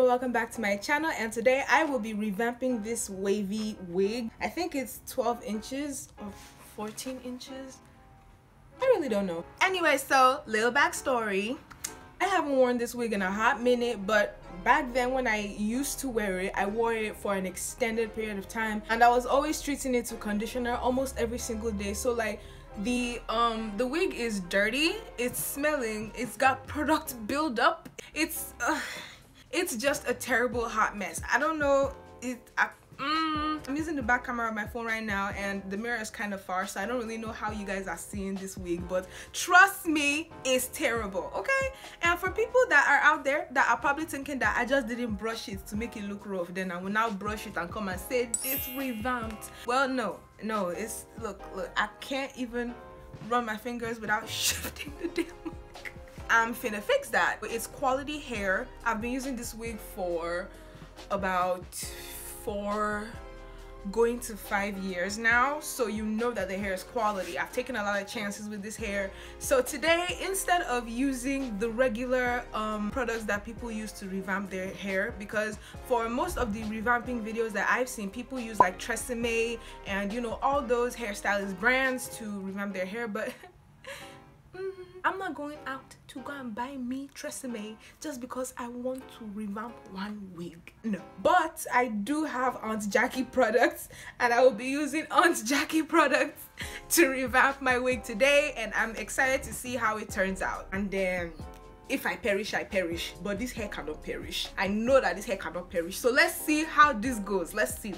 welcome back to my channel, and today I will be revamping this wavy wig. I think it's 12 inches or 14 inches. I really don't know. Anyway, so little backstory. I haven't worn this wig in a hot minute, but back then when I used to wear it, I wore it for an extended period of time, and I was always treating it to conditioner almost every single day. So like the wig is dirty, it's smelling, it's got product buildup, it's just a terrible hot mess. I don't know. I'm using the back camera of my phone right now, and the mirror is kind of far, so I don't really know how you guys are seeing this wig, but trust me, it's terrible, okay? And for people that are out there that are probably thinking that I just didn't brush it to make it look rough, then I will now brush it and come and say it's revamped. Well, no, it's look, I can't even run my fingers without shifting the damn wig. I'm finna fix that. It's quality hair. I've been using this wig for about 4 going to 5 years now, so you know that the hair is quality. I've taken a lot of chances with this hair. So today, instead of using the regular products that people use to revamp their hair, because for most of the revamping videos that I've seen, people use like Tresemme and you know all those hairstylist brands to revamp their hair, but I'm not going out to go and buy me Tresemme just because I want to revamp one wig. No. But I do have Aunt Jackie products, and I will be using Aunt Jackie products to revamp my wig today, and I'm excited to see how it turns out. And then if I perish, I perish, but this hair cannot perish. I know that this hair cannot perish. So let's see how this goes. Let's see.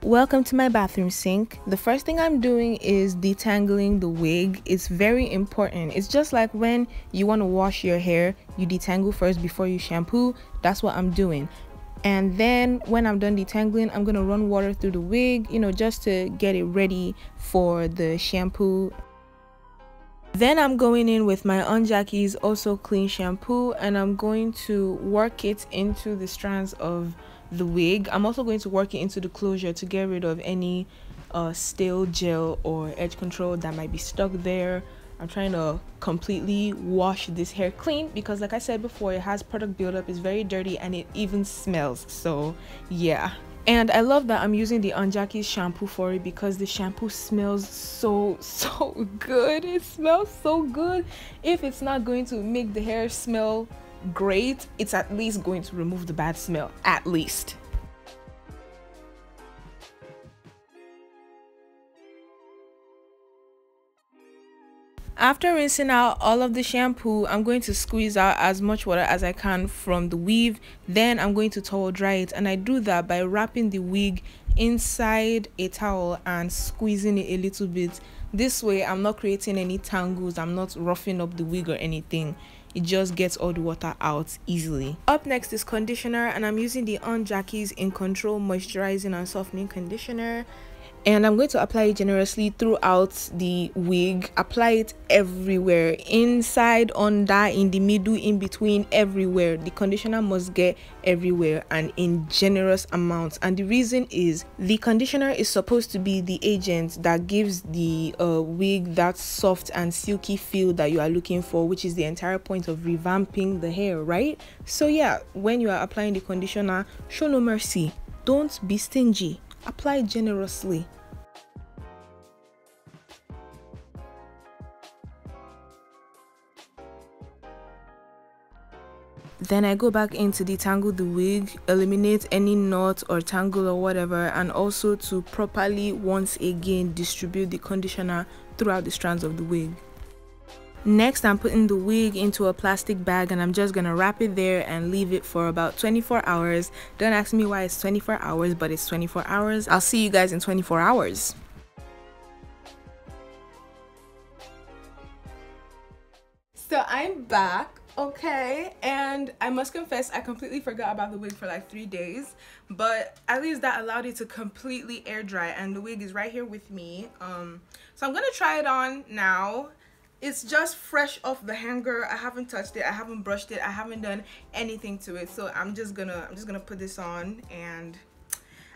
Welcome to my bathroom sink. The first thing I'm doing is detangling the wig. It's very important. It's just like when you want to wash your hair, you detangle first before you shampoo. That's what I'm doing. And then when I'm done detangling, I'm gonna run water through the wig, you know, just to get it ready for the shampoo. Then I'm going in with my Aunt Jackie's Also Clean shampoo, and I'm going to work it into the strands of the wig. I'm also going to work it into the closure to get rid of any stale gel or edge control that might be stuck there. I'm trying to completely wash this hair clean because, like I said before, it has product buildup, it's very dirty, and it even smells. So yeah. And I love that I'm using the Aunt Jackie's shampoo for it because the shampoo smells so good. It smells so good. If it's not going to make the hair smell great, it's at least going to remove the bad smell, at least. After rinsing out all of the shampoo, I'm going to squeeze out as much water as I can from the weave. Then I'm going to towel dry it, and I do that by wrapping the wig inside a towel and squeezing it a little bit. This way I'm not creating any tangles, I'm not roughing up the wig or anything. It just gets all the water out easily. Up next is conditioner, and I'm using the Aunt Jackie's In Control Moisturizing and Softening Conditioner. And I'm going to apply it generously throughout the wig. Apply it everywhere, inside, under, in the middle, in between, everywhere. The conditioner must get everywhere and in generous amounts. And the reason is the conditioner is supposed to be the agent that gives the wig that soft and silky feel that you are looking for, which is the entire point of revamping the hair, right? So yeah, when you are applying the conditioner, show no mercy. Don't be stingy. Apply generously. Then I go back in to detangle the wig, eliminate any knot or tangle or whatever, and also to properly once again distribute the conditioner throughout the strands of the wig. Next, I'm putting the wig into a plastic bag, and I'm just gonna wrap it there and leave it for about 24 hours. Don't ask me why it's 24 hours, but it's 24 hours. I'll see you guys in 24 hours. So I'm back, okay, and I must confess I completely forgot about the wig for like 3 days, but at least that allowed it to completely air dry, and the wig is right here with me. So I'm gonna try it on now. It's just fresh off the hanger. I haven't touched it, I haven't brushed it, I haven't done anything to it. So I'm just gonna put this on, and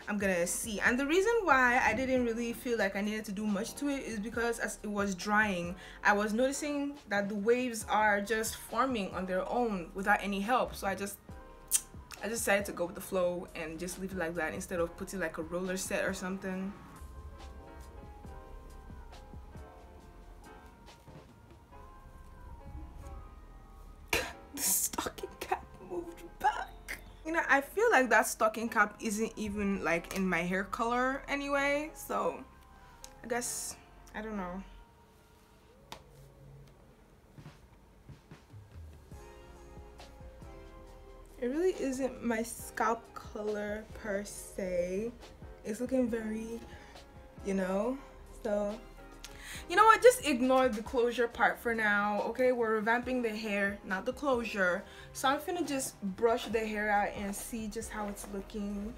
I'm gonna see. And the reason why I didn't really feel like I needed to do much to it is because as it was drying, I was noticing that the waves are just forming on their own without any help. So I I just decided to go with the flow and just leave it like that instead of putting like a roller set or something. The stocking cap moved back. You know, I feel like that stocking cap isn't even like in my hair color anyway, so I guess, I don't know. It really isn't my scalp color per se. It's looking very, you know, so you know what, just ignore the closure part for now, okay? We're revamping the hair, not the closure. So I'm finna just brush the hair out and see just how it's looking.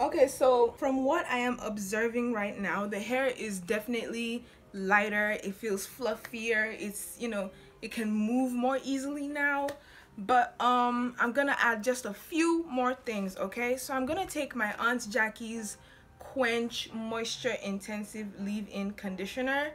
Okay, so from what I am observing right now, the hair is definitely lighter. It feels fluffier. It's, you know, it can move more easily now. But I'm gonna add just a few more things, okay? So I'm gonna take my Aunt Jackie's Quench Moisture Intensive Leave-In Conditioner.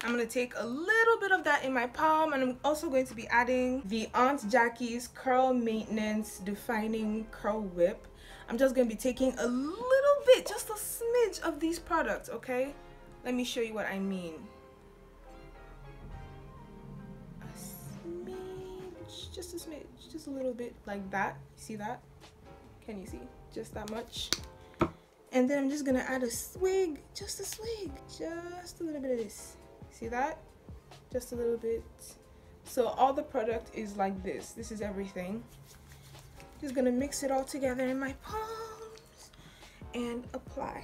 I'm gonna take a little bit of that in my palm, and I'm also going to be adding the Aunt Jackie's Curl Maintenance Defining Curl Whip. I'm just going to be taking a little bit, just a smidge of these products, okay? Let me show you what I mean. A smidge, just a smidge, just a little bit like that. See that? Can you see? Just that much. And then I'm just going to add a swig, just a swig, just a little bit of this. See that? Just a little bit. So all the product is like this. This is everything. Just gonna mix it all together in my palms and apply.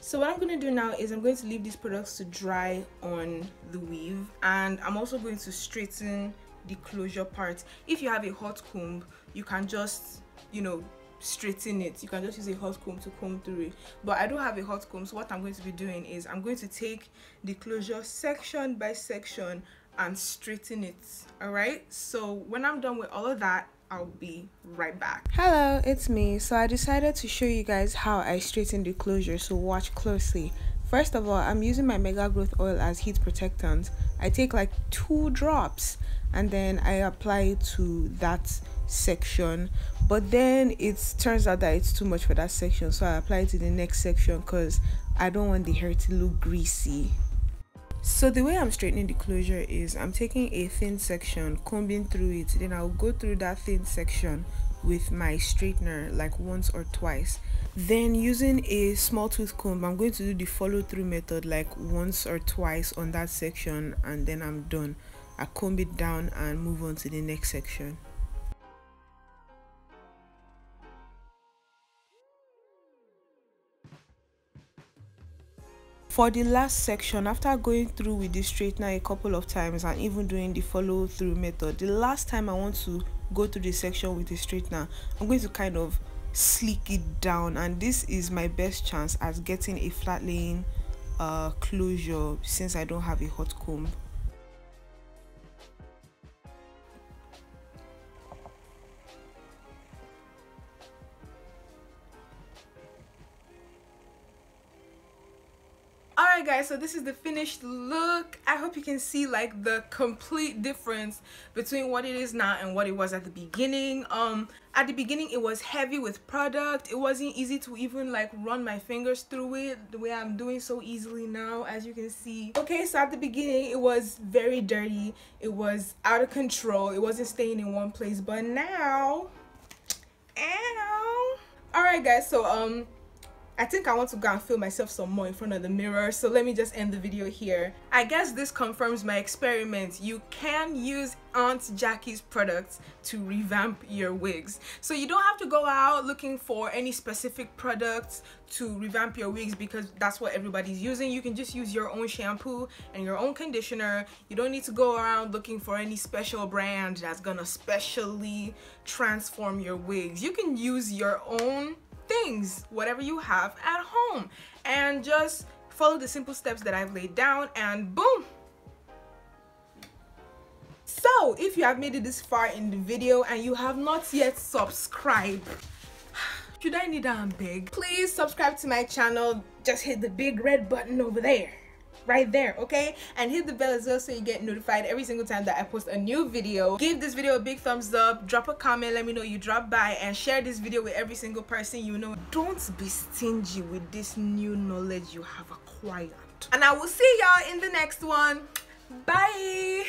So what I'm going to do now is I'm going to leave these products to dry on the weave, and I'm also going to straighten the closure part. If you have a hot comb, you can just, you know, straighten it. You can just use a hot comb to comb through it, but I don't have a hot comb, so what I'm going to be doing is I'm going to take the closure section by section and straighten it. All right, so when I'm done with all of that, I'll be right back. Hello, it's me. So I decided to show you guys how I straighten the closure, so watch closely. First of all, I'm using my MEGAGROWTH oil as heat protectant. I take like 2 drops and then I apply it to that section, but then it turns out that it's too much for that section, so I apply it to the next section because I don't want the hair to look greasy. So the way I'm straightening the closure is I'm taking a thin section, combing through it, then I'll go through that thin section with my straightener like once or twice. Then using a small tooth comb, I'm going to do the follow through method like once or twice on that section, and then I'm done. I comb it down and move on to the next section. For the last section, after going through with the straightener a couple of times and even doing the follow through method, the last time I want to go through the section with the straightener, I'm going to kind of sleek it down, and this is my best chance at getting a flat laying closure since I don't have a hot comb. Alright guys, so this is the finished look. I hope you can see like the complete difference between what it is now and what it was at the beginning. At the beginning it was heavy with product. It wasn't easy to even like run my fingers through it the way I'm doing so easily now, as you can see. Okay, so at the beginning it was very dirty, it was out of control, it wasn't staying in one place, but now, ow. Alright guys, so I think I want to go and film myself some more in front of the mirror, so let me just end the video here. I guess this confirms my experiment. You can use Aunt Jackie's products to revamp your wigs. So you don't have to go out looking for any specific products to revamp your wigs because that's what everybody's using. You can just use your own shampoo and your own conditioner. You don't need to go around looking for any special brand that's gonna specially transform your wigs. You can use your own things, whatever you have at home, and just follow the simple steps that I've laid down, and boom. So if you have made it this far in the video and you have not yet subscribed, should I need that big? Please subscribe to my channel. Just hit the big red button over there, right there, okay? And hit the bell as well so you get notified every single time that I post a new video. Give this video a big thumbs up, drop a comment, let me know you dropped by, and share this video with every single person you know. Don't be stingy with this new knowledge you have acquired. And I will see y'all in the next one. Bye.